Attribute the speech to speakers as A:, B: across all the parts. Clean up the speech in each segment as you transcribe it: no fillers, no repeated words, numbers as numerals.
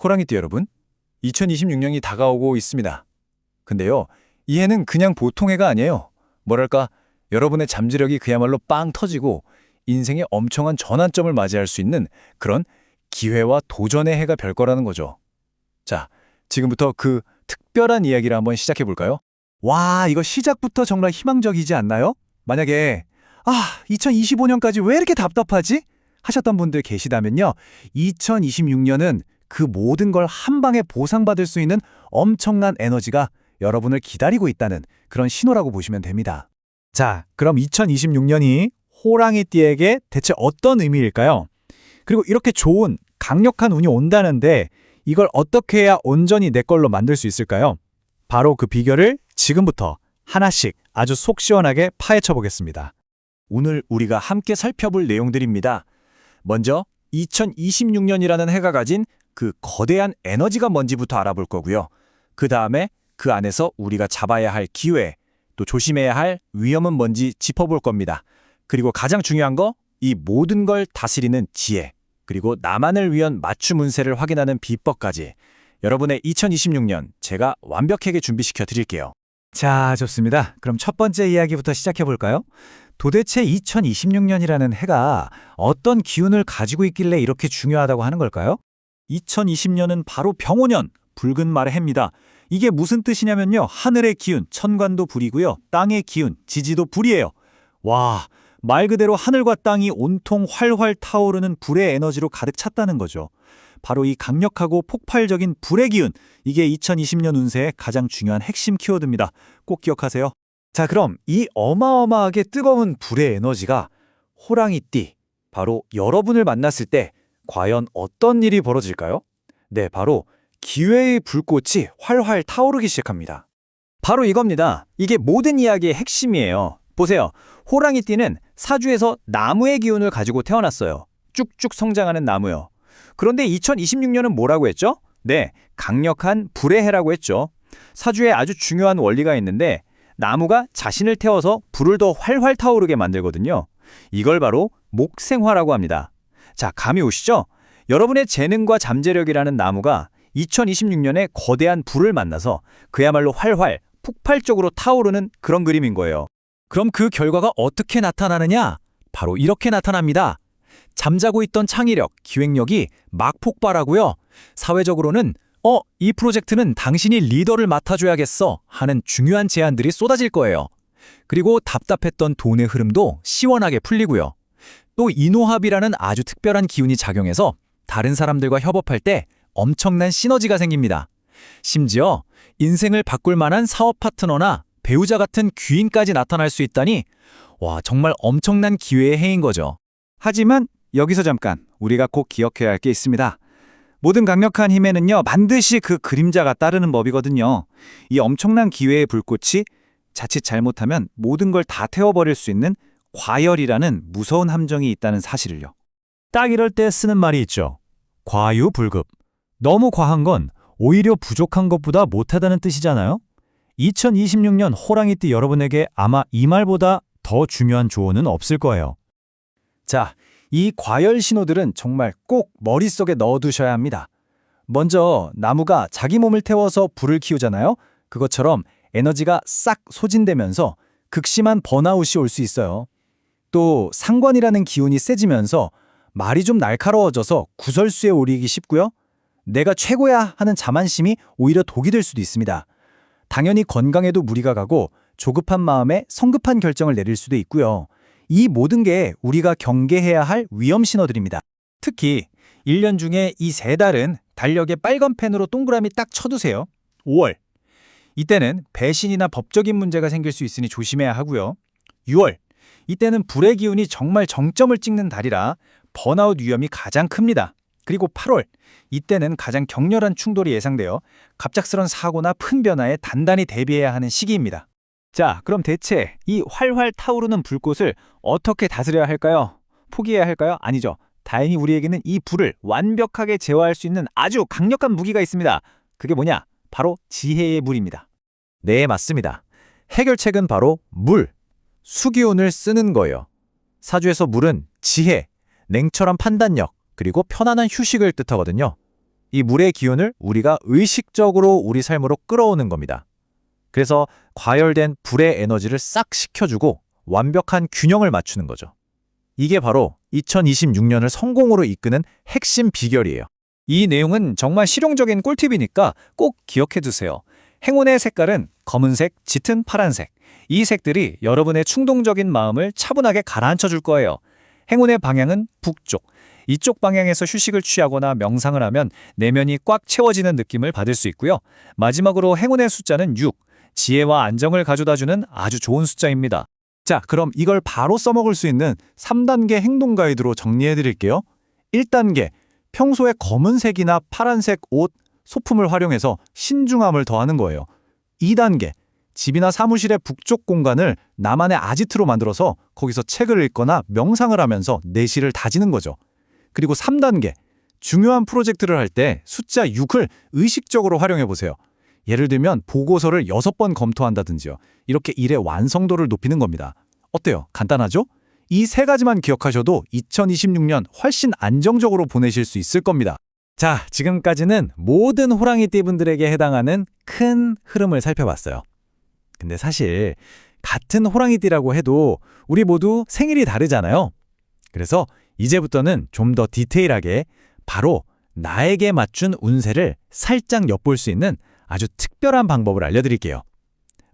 A: 호랑이띠 여러분, 2026년이 다가오고 있습니다. 근데요, 이 해는 그냥 보통 해가 아니에요. 뭐랄까, 여러분의 잠재력이 그야말로 빵 터지고 인생의 엄청난 전환점을 맞이할 수 있는 그런 기회와 도전의 해가 별 거라는 거죠. 자, 지금부터 그 특별한 이야기를 한번 시작해 볼까요? 와, 이거 시작부터 정말 희망적이지 않나요? 만약에 2025년까지 왜 이렇게 답답하지? 하셨던 분들 계시다면요. 2026년은 그 모든 걸 한 방에 보상받을 수 있는 엄청난 에너지가 여러분을 기다리고 있다는 그런 신호라고 보시면 됩니다. 자, 그럼 2026년이 호랑이띠에게 대체 어떤 의미일까요? 그리고 이렇게 좋은 강력한 운이 온다는데 이걸 어떻게 해야 온전히 내 걸로 만들 수 있을까요? 바로 그 비결을 지금부터 하나씩 아주 속 시원하게 파헤쳐 보겠습니다. 오늘 우리가 함께 살펴볼 내용들입니다. 먼저 2026년이라는 해가 가진 그 거대한 에너지가 뭔지부터 알아볼 거고요. 그 다음에 그 안에서 우리가 잡아야 할 기회, 또 조심해야 할 위험은 뭔지 짚어볼 겁니다. 그리고 가장 중요한 거, 이 모든 걸 다스리는 지혜, 그리고 나만을 위한 맞춤 운세를 확인하는 비법까지 여러분의 2026년 제가 완벽하게 준비시켜 드릴게요. 자, 좋습니다. 그럼 첫 번째 이야기부터 시작해 볼까요? 도대체 2026년이라는 해가 어떤 기운을 가지고 있길래 이렇게 중요하다고 하는 걸까요? 2020년은 바로 병오년, 붉은 말의 해입니다. 이게 무슨 뜻이냐면요. 하늘의 기운, 천간도 불이고요. 땅의 기운, 지지도 불이에요. 와, 말 그대로 하늘과 땅이 온통 활활 타오르는 불의 에너지로 가득 찼다는 거죠. 바로 이 강력하고 폭발적인 불의 기운, 이게 2020년 운세의 가장 중요한 핵심 키워드입니다. 꼭 기억하세요. 자, 그럼 이 어마어마하게 뜨거운 불의 에너지가 호랑이띠, 바로 여러분을 만났을 때 과연 어떤 일이 벌어질까요? 네, 바로 기회의 불꽃이 활활 타오르기 시작합니다. 바로 이겁니다. 이게 모든 이야기의 핵심이에요. 보세요. 호랑이띠는 사주에서 나무의 기운을 가지고 태어났어요. 쭉쭉 성장하는 나무요. 그런데 2026년은 뭐라고 했죠? 네, 강력한 불의 해라고 했죠. 사주에 아주 중요한 원리가 있는데 나무가 자신을 태워서 불을 더 활활 타오르게 만들거든요. 이걸 바로 목생화라고 합니다. 자, 감이 오시죠? 여러분의 재능과 잠재력이라는 나무가 2026년에 거대한 불을 만나서 그야말로 활활, 폭발적으로 타오르는 그런 그림인 거예요. 그럼 그 결과가 어떻게 나타나느냐? 바로 이렇게 나타납니다. 잠자고 있던 창의력, 기획력이 막 폭발하고요. 사회적으로는 이 프로젝트는 당신이 리더를 맡아줘야겠어 하는 중요한 제안들이 쏟아질 거예요. 그리고 답답했던 돈의 흐름도 시원하게 풀리고요. 또 인호합이라는 아주 특별한 기운이 작용해서 다른 사람들과 협업할 때 엄청난 시너지가 생깁니다. 심지어 인생을 바꿀 만한 사업 파트너나 배우자 같은 귀인까지 나타날 수 있다니 와, 정말 엄청난 기회의 해인 거죠. 하지만 여기서 잠깐 우리가 꼭 기억해야 할 게 있습니다. 모든 강력한 힘에는요, 반드시 그 그림자가 따르는 법이거든요. 이 엄청난 기회의 불꽃이 자칫 잘못하면 모든 걸 다 태워버릴 수 있는 과열이라는 무서운 함정이 있다는 사실을요. 딱 이럴 때 쓰는 말이 있죠. 과유불급. 너무 과한 건 오히려 부족한 것보다 못하다는 뜻이잖아요. 2026년 호랑이띠 여러분에게 아마 이 말보다 더 중요한 조언은 없을 거예요. 자, 이 과열 신호들은 정말 꼭 머릿속에 넣어두셔야 합니다. 먼저 나무가 자기 몸을 태워서 불을 키우잖아요. 그것처럼 에너지가 싹 소진되면서 극심한 번아웃이 올 수 있어요. 또 상관이라는 기운이 세지면서 말이 좀 날카로워져서 구설수에 오르기 쉽고요. 내가 최고야 하는 자만심이 오히려 독이 될 수도 있습니다. 당연히 건강에도 무리가 가고 조급한 마음에 성급한 결정을 내릴 수도 있고요. 이 모든 게 우리가 경계해야 할 위험 신호들입니다. 특히 1년 중에 이 3달은 달력에 빨간 펜으로 동그라미 딱 쳐두세요. 5월. 이때는 배신이나 법적인 문제가 생길 수 있으니 조심해야 하고요. 6월. 이때는 불의 기운이 정말 정점을 찍는 달이라 번아웃 위험이 가장 큽니다. 그리고 8월. 이때는 가장 격렬한 충돌이 예상되어 갑작스런 사고나 큰 변화에 단단히 대비해야 하는 시기입니다. 자, 그럼 대체 이 활활 타오르는 불꽃을 어떻게 다스려야 할까요? 포기해야 할까요? 아니죠. 다행히 우리에게는 이 불을 완벽하게 제어할 수 있는 아주 강력한 무기가 있습니다. 그게 뭐냐? 바로 지혜의 물입니다. 네, 맞습니다. 해결책은 바로 물, 수기운을 쓰는 거예요. 사주에서 물은 지혜, 냉철한 판단력, 그리고 편안한 휴식을 뜻하거든요.
B: 이 물의 기운을 우리가 의식적으로 우리 삶으로 끌어오는 겁니다. 그래서 과열된 불의 에너지를 싹 식혀주고 완벽한 균형을 맞추는 거죠. 이게 바로 2026년을 성공으로 이끄는 핵심 비결이에요.
A: 이 내용은 정말 실용적인 꿀팁이니까 꼭 기억해 두세요. 행운의 색깔은 검은색, 짙은 파란색. 이 색들이 여러분의 충동적인 마음을 차분하게 가라앉혀 줄 거예요. 행운의 방향은 북쪽. 이쪽 방향에서 휴식을 취하거나 명상을 하면 내면이 꽉 채워지는 느낌을 받을 수 있고요. 마지막으로 행운의 숫자는 6. 지혜와 안정을 가져다주는 아주 좋은 숫자입니다.
B: 자, 그럼 이걸 바로 써먹을 수 있는 3단계 행동 가이드로 정리해 드릴게요. 1단계, 평소에 검은색이나 파란색 옷, 소품을 활용해서 신중함을 더하는 거예요. 2단계, 집이나 사무실의 북쪽 공간을 나만의 아지트로 만들어서 거기서 책을 읽거나 명상을 하면서 내실을 다지는 거죠. 그리고 3단계, 중요한 프로젝트를 할 때 숫자 6을 의식적으로 활용해 보세요. 예를 들면 보고서를 6번 검토한다든지요. 이렇게 일의 완성도를 높이는 겁니다. 어때요? 간단하죠? 이 세 가지만 기억하셔도 2026년 훨씬 안정적으로 보내실 수 있을 겁니다. 자, 지금까지는 모든 호랑이띠 분들에게 해당하는 큰 흐름을 살펴봤어요. 근데 사실 같은 호랑이띠라고 해도 우리 모두 생일이 다르잖아요. 그래서 이제부터는 좀 더 디테일하게 바로 나에게 맞춘 운세를 살짝 엿볼 수 있는 아주 특별한 방법을 알려드릴게요.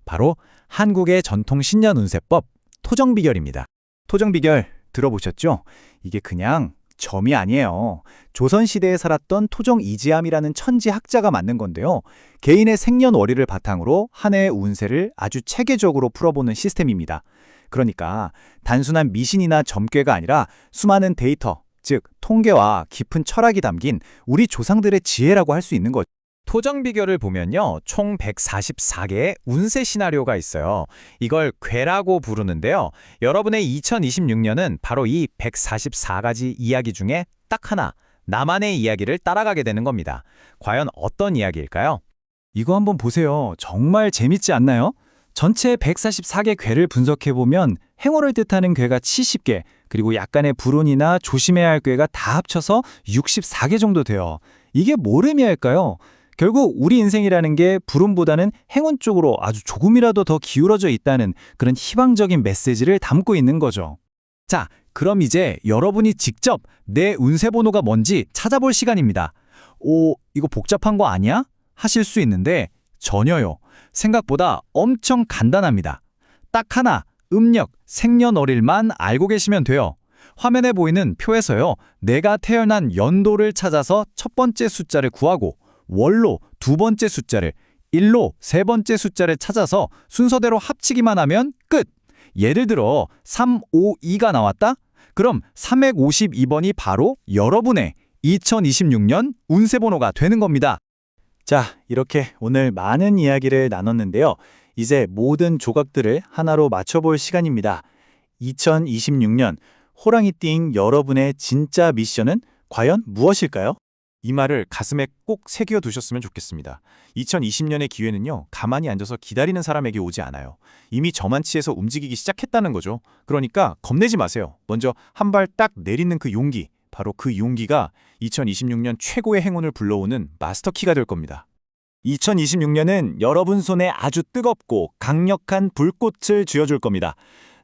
B: 바로 한국의 전통 신년 운세법 토정 비결입니다. 토정 비결 들어보셨죠? 이게 그냥 점이 아니에요. 조선시대에 살았던 토정 이지암이라는 천지 학자가 만든 건데요. 개인의 생년월일을 바탕으로 한 해의 운세를 아주 체계적으로 풀어보는 시스템입니다. 그러니까 단순한 미신이나 점괘가 아니라 수많은 데이터, 즉 통계와 깊은 철학이 담긴 우리 조상들의 지혜라고 할 수 있는 거죠. 토정 비결을 보면요, 총 144개의 운세 시나리오가 있어요. 이걸 괴라고 부르는데요. 여러분의 2026년은 바로 이 144가지 이야기 중에 딱 하나, 나만의 이야기를 따라가게 되는 겁니다. 과연 어떤 이야기일까요? 이거 한번 보세요. 정말 재밌지 않나요? 전체 144개 괴를 분석해보면 행운을 뜻하는 괴가 70개, 그리고 약간의 불운이나 조심해야 할 괴가 다 합쳐서 64개 정도 돼요. 이게 뭘 의미할까요? 결국 우리 인생이라는 게 불운보다는 행운 쪽으로 아주 조금이라도 더 기울어져 있다는 그런 희망적인 메시지를 담고 있는 거죠. 자, 그럼 이제 여러분이 직접 내 운세 번호가 뭔지 찾아볼 시간입니다. 오, 이거 복잡한 거 아니야? 하실 수 있는데 전혀요. 생각보다 엄청 간단합니다. 딱 하나, 음력, 생년월일만 알고 계시면 돼요. 화면에 보이는 표에서요, 내가 태어난 연도를 찾아서 첫 번째 숫자를 구하고 월로 두 번째 숫자를, 일로 세 번째 숫자를 찾아서 순서대로 합치기만 하면 끝! 예를 들어 352가 나왔다? 그럼 352번이 바로 여러분의 2026년 운세번호가 되는 겁니다. 자, 이렇게 오늘 많은 이야기를 나눴는데요. 이제 모든 조각들을 하나로 맞춰볼 시간입니다. 2026년 호랑이띠인 여러분의 진짜 미션은 과연 무엇일까요? 이 말을 가슴에 꼭 새겨두셨으면 좋겠습니다. 2020년의 기회는요, 가만히 앉아서 기다리는 사람에게 오지 않아요. 이미 저만치에서 움직이기 시작했다는 거죠. 그러니까 겁내지 마세요. 먼저 한 발 딱 내딛는 그 용기, 바로 그 용기가 2026년 최고의 행운을 불러오는 마스터키가 될 겁니다. 2026년은 여러분 손에 아주 뜨겁고 강력한 불꽃을 쥐어줄 겁니다.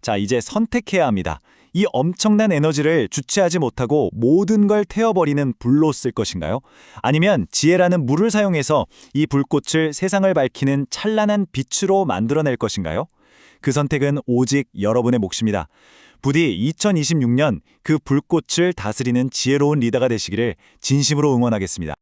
B: 자, 이제 선택해야 합니다. 이 엄청난 에너지를 주체하지 못하고 모든 걸 태워버리는 불로 쓸 것인가요? 아니면 지혜라는 물을 사용해서 이 불꽃을 세상을 밝히는 찬란한 빛으로 만들어낼 것인가요? 그 선택은 오직 여러분의 몫입니다. 부디 2026년 그 불꽃을 다스리는 지혜로운 리더가 되시기를 진심으로 응원하겠습니다.